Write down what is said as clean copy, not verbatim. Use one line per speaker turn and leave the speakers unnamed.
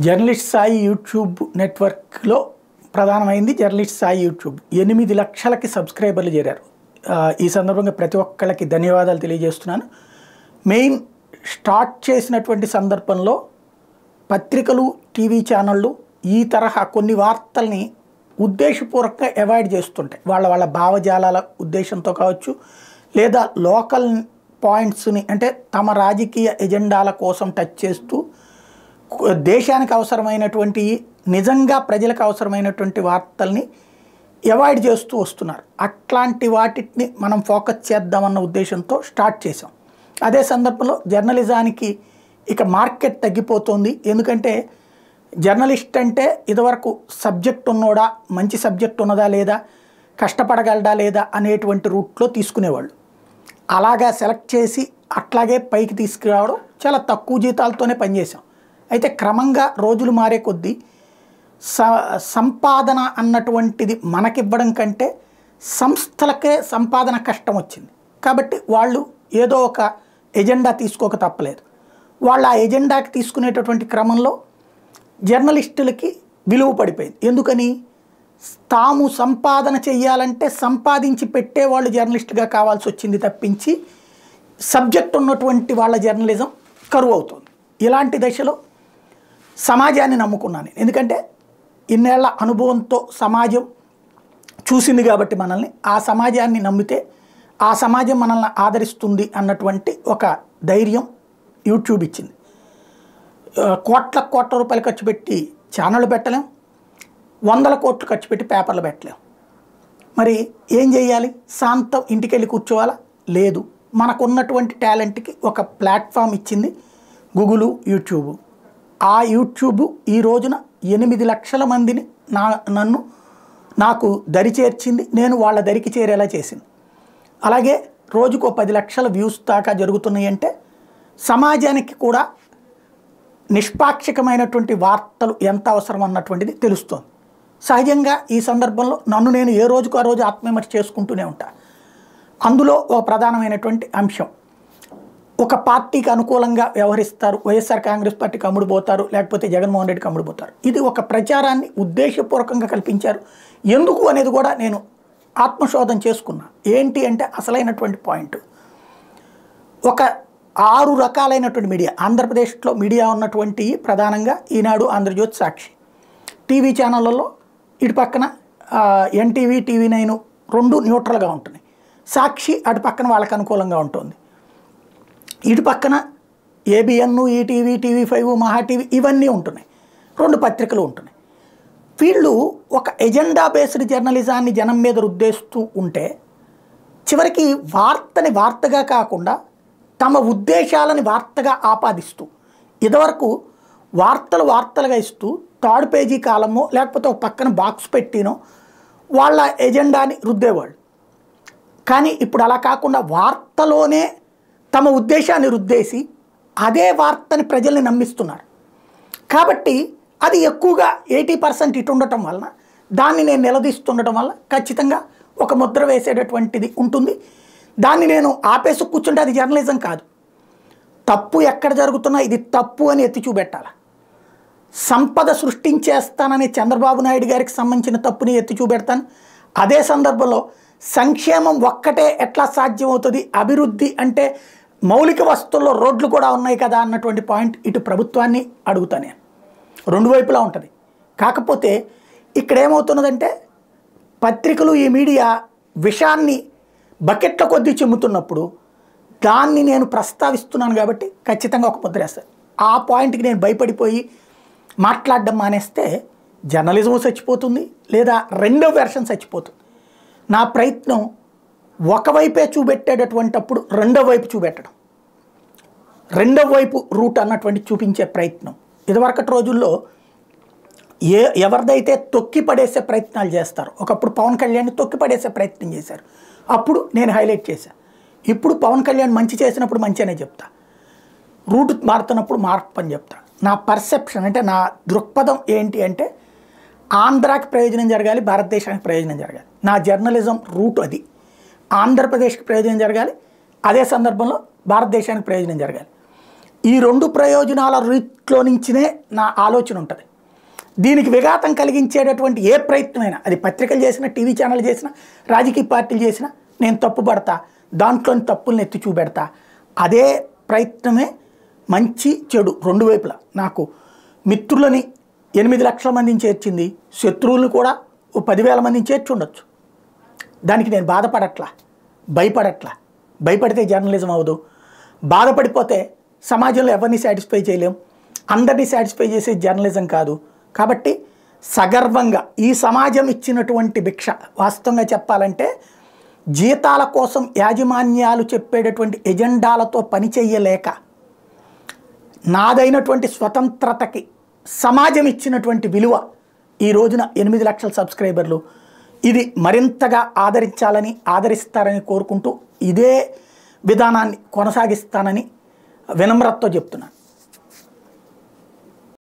Journalist Sai YouTube నెట్వర్క్లో ప్రధానమైంది journalist Sai YouTube 8 లక్షలకి సబ్స్క్రైబర్లు చేరారు. ఈ సందర్భంగా ప్రతి ఒక్కళ్ళకి ధన్యవాదాలు తెలియజేస్తున్నాను. మెయిన్ స్టార్ట్ చేసినటువంటి సందర్భంలో పత్రికలు, టీవీ ఛానళ్ళు ఈ తరహా కొన్ని వార్తల్ని ఉద్దేశపూర్వకంగా అవాయిడ్ చేస్తుంటాయి. వాళ్ళ భావజాలాల ఉద్దేశంతో కావచ్చు, లేదా లోకల్ పాయింట్స్ని అంటే తమ రాజకీయ ఎజెండాల కోసం టచ్ చేస్తూ దేశానికి అవసరమైనటువంటి నిజంగా ప్రజలకు అవసరమైనటువంటి వార్తల్ని అవాయిడ్ చేస్తూ వస్తున్నారు. అట్లాంటి వాటిని మనం ఫోకస్ చేద్దామన్న ఉద్దేశంతో స్టార్ట్ చేసాం. అదే సందర్భంలో జర్నలిజానికి ఇక మార్కెట్ తగ్గిపోతుంది. ఎందుకంటే జర్నలిస్ట్ అంటే ఇదివరకు సబ్జెక్ట్ ఉన్నోడా, మంచి సబ్జెక్ట్ ఉన్నదా లేదా, కష్టపడగలడా లేదా అనేటువంటి రూట్లో తీసుకునేవాళ్ళు. అలాగా సెలెక్ట్ చేసి అట్లాగే పైకి తీసుకురావడం, చాలా తక్కువ జీతాలతోనే పనిచేసాం. అయితే క్రమంగా రోజులు మారే కొద్దీ సంపాదన అన్నటువంటిది మనకివ్వడం కంటే సంస్థలకే సంపాదన కష్టం వచ్చింది. కాబట్టి వాళ్ళు ఏదో ఒక ఎజెండా తీసుకోక తప్పలేదు. వాళ్ళు ఆ ఎజెండాకి తీసుకునేటటువంటి క్రమంలో జర్నలిస్టులకి విలువ పడిపోయింది. ఎందుకని? తాము సంపాదన చెయ్యాలంటే సంపాదించి పెట్టేవాళ్ళు జర్నలిస్టుగా కావాల్సి వచ్చింది తప్పించి సబ్జెక్ట్ ఉన్నటువంటి వాళ్ళ జర్నలిజం కరువు అవుతుంది. ఇలాంటి దశలో సమాజాన్ని నమ్ముకున్నాను. ఎందుకంటే ఇన్నేళ్ల అనుభవంతో సమాజం చూసింది కాబట్టి మనల్ని, ఆ సమాజాన్ని నమ్మితే ఆ సమాజం మనల్ని ఆదరిస్తుంది అన్నటువంటి ఒక ధైర్యం యూట్యూబ్ ఇచ్చింది. కోట్ల రూపాయలు ఖర్చు పెట్టి ఛానళ్ళు పెట్టలేం, 100 కోట్లు ఖర్చు పెట్టి పేపర్లు పెట్టలేం. మరి ఏం చేయాలి? శాంతం ఇంటికెళ్ళి కూర్చోవాలా? లేదు. మనకున్నటువంటి టాలెంట్కి ఒక ప్లాట్ఫామ్ ఇచ్చింది గూగుల్, యూట్యూబ్. ఆ యూట్యూబ్ ఈ రోజున 8 లక్షల మందిని నాకు దరి చేర్చింది, నేను వాళ్ళ దరికి చేరేలా చేసింది. అలాగే రోజుకు 10 లక్షల వ్యూస్ దాకా జరుగుతున్నాయి. అంటే సమాజానికి కూడా నిష్పాక్షికమైనటువంటి వార్తలు ఎంత అవసరం అన్నటువంటిది తెలుస్తోంది. సహజంగా ఈ సందర్భంలో నేను ఏ రోజుకు ఆ రోజు ఆత్మవిమర్శ చేసుకుంటూనే ఉంటా. అందులో ఒక ప్రధానమైనటువంటి అంశం, ఒక పార్టీకి అనుకూలంగా వ్యవహరిస్తారు, వైఎస్ఆర్ కాంగ్రెస్ పార్టీకి అమ్ముడుపోతారు, లేకపోతే జగన్మోహన్ రెడ్డికి అమ్ముడుపోతారు. ఇది ఒక ప్రచారాన్ని ఉద్దేశపూర్వకంగా కల్పించారు. ఎందుకు అనేది కూడా నేను ఆత్మశోధన చేసుకున్నా. ఏంటి అంటే అసలైనటువంటి పాయింట్, ఒక 6 రకాలైనటువంటి మీడియా ఆంధ్రప్రదేశ్లో మీడియా ఉన్నటువంటి ప్రధానంగా ఈనాడు, ఆంధ్రజ్యోతి, సాక్షి. టీవీ ఛానళ్ళలో ఇటు పక్కన ఎన్టీవీ, TV9 రెండు న్యూట్రల్గా ఉంటున్నాయి. సాక్షి అటు పక్కన వాళ్ళకి అనుకూలంగా ఉంటుంది. ఇటు పక్కన ఏబిఎన్, ఈటీవీ, TV5, మహా టీవీ ఇవన్నీ ఉంటున్నాయి. 2 పత్రికలు ఉంటున్నాయి. వీళ్ళు ఒక ఎజెండా బేస్డ్ జర్నలిజాన్ని జనం మీద రుద్దేస్తూ ఉంటే చివరికి వార్తని వార్తగా కాకుండా తమ ఉద్దేశాలని వార్తగా ఆపాదిస్తూ, ఇదివరకు వార్తలుగా ఇస్తూ థర్డ్ పేజీ కాలమో లేకపోతే ఒక పక్కన బాక్స్ పెట్టినో వాళ్ళ ఎజెండాని రుద్దేవాళ్ళు. కానీ ఇప్పుడు అలా కాకుండా వార్తలోనే తమ ఉద్దేశాన్ని రుద్దేసి అదే వార్తని ప్రజల్ని నమ్మిస్తున్నారు. కాబట్టి అది ఎక్కువగా 80% ఇటు ఉండటం వలన, దాన్ని నేను నిలదీస్తుండటం వల్ల ఖచ్చితంగా ఒక ముద్ర వేసేటటువంటిది ఉంటుంది. దాన్ని నేను ఆపేసి కూర్చుంటే అది జర్నలిజం కాదు. తప్పు ఎక్కడ జరుగుతున్నా ఇది తప్పు అని ఎత్తి చూపెట్టాలి. సంపద సృష్టించేస్తానని చంద్రబాబు నాయుడు గారికి సంబంధించిన తప్పుని ఎత్తి చూపెడతాను. అదే సందర్భంలో సంక్షేమం ఒక్కటే ఎట్లా సాధ్యమవుతుంది, అభివృద్ధి అంటే మౌలిక వస్తువుల్లో రోడ్లు కూడా ఉన్నాయి కదా అన్నటువంటి పాయింట్ ఇటు ప్రభుత్వాన్ని అడుగుతాను నేను. 2 వైపులా ఉంటుంది. కాకపోతే ఇక్కడ ఏమవుతున్నదంటే పత్రికలు, ఈ మీడియా విషయాన్ని బకెట్ల కొద్దీ చెమ్ముతున్నప్పుడు దాన్ని నేను ప్రస్తావిస్తున్నాను కాబట్టి ఖచ్చితంగా ఒక ముద్ర వేస్తాను. ఆ పాయింట్కి నేను భయపడిపోయి మాట్లాడడం మానేస్తే జర్నలిజం చచ్చిపోతుంది, లేదా రెండో వెర్షన్ చచ్చిపోతుంది. నా ప్రయత్నం ఒకవైపే చూపెట్టేటటువంటిప్పుడు రెండో వైపు చూపెట్టడం, రెండో వైపు రూట్ అన్నటువంటి చూపించే ప్రయత్నం. ఇదివరకటి రోజుల్లో ఎవరిదైతే తొక్కి పడేసే ప్రయత్నాలు చేస్తారు. ఒకప్పుడు పవన్ కళ్యాణ్ని తొక్కి పడేసే ప్రయత్నం చేశారు, అప్పుడు నేను హైలైట్ చేశాను. ఇప్పుడు పవన్ కళ్యాణ్ మంచి చేసినప్పుడు మంచి అనే చెప్తా, రూట్ మారుతున్నప్పుడు మార్పు అని చెప్తా. నా పర్సెప్షన్ అంటే నా దృక్పథం ఏంటి అంటే ఆంధ్రాకి ప్రయోజనం జరగాలి, భారతదేశానికి ప్రయోజనం జరగాలి. నా జర్నలిజం రూట్ అది. ఆంధ్రప్రదేశ్కి ప్రయోజనం జరగాలి, అదే సందర్భంలో భారతదేశానికి ప్రయోజనం జరగాలి. ఈ రెండు ప్రయోజనాల రీతిలో నుంచినే నా ఆలోచన ఉంటుంది. దీనికి విఘాతం కలిగించేటటువంటి ఏ ప్రయత్నమైనా, అది పత్రికలు చేసినా, టీవీ ఛానల్ చేసినా, రాజకీయ పార్టీలు చేసినా నేను తప్పుపడతా, దాంట్లోని తప్పుల్ని ఎత్తి చూపెడతా. అదే ప్రయత్నమే మంచి చెడు రెండు వైపులా. నాకు మిత్రులని 8 లక్షల మందిని చేర్చింది, శత్రువులను కూడా 10,000 మందిని చేర్చి ఉండొచ్చు. దానికి నేను బాధపడట్లా, భయపడట్లా. భయపడితే జర్నలిజం అవ్వదు. బాధపడిపోతే సమాజంలో ఎవరిని సాటిస్ఫై చేయలేం. అందరినీ సాటిస్ఫై చేసే జర్నలిజం కాదు. కాబట్టి సగర్వంగా ఈ సమాజం ఇచ్చినటువంటి భిక్ష, వాస్తవంగా చెప్పాలంటే జీతాల కోసం యాజమాన్యాలు చెప్పేటటువంటి ఎజెండాలతో పనిచేయలేక నాదైనటువంటి స్వతంత్రతకి సమాజం ఇచ్చినటువంటి విలువ ఈ రోజున 8 లక్షల సబ్స్క్రైబర్లు. ఇది మరింతగా ఆదరిస్తారని కోరుకుంటూ ఇదే విధానాన్ని కొనసాగిస్తానని వినమ్రతతో చెప్తున్నాను.